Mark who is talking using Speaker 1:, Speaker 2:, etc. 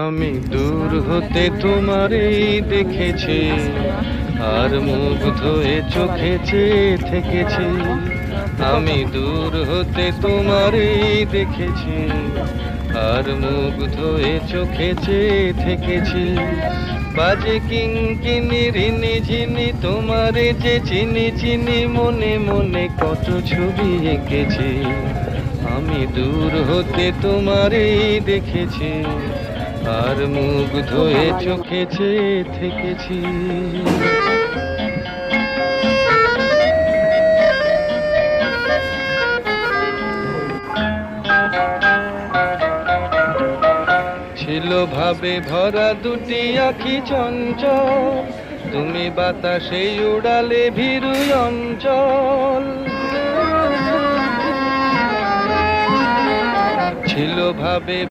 Speaker 1: আমি দূর হতে তোমারই দেখেছি, আর মুগ্ধ হয়ে চোখে চেয়ে থেকেছি। আমি দূর হতে তোমারই দেখেছি, আর মুগ্ধ হয়ে চোখে চেয়ে থেকেছি। বাজে কিঙ্কিনি রিনি ঝিনি তোমারে যে চিনি চিনি, মনে মনে কত ছবি এঁকেছি। আমি দূর হতে তোমারই দেখেছি, আর মুগ্ধ হয়ে চোখে চেয়ে থেকেছি। ছিল ভাবে ভরা দুটি আঁখি চঞ্চল, তুমি বাতাসে উড়ালে ভীরু অঞ্চল। ছিল ভাবে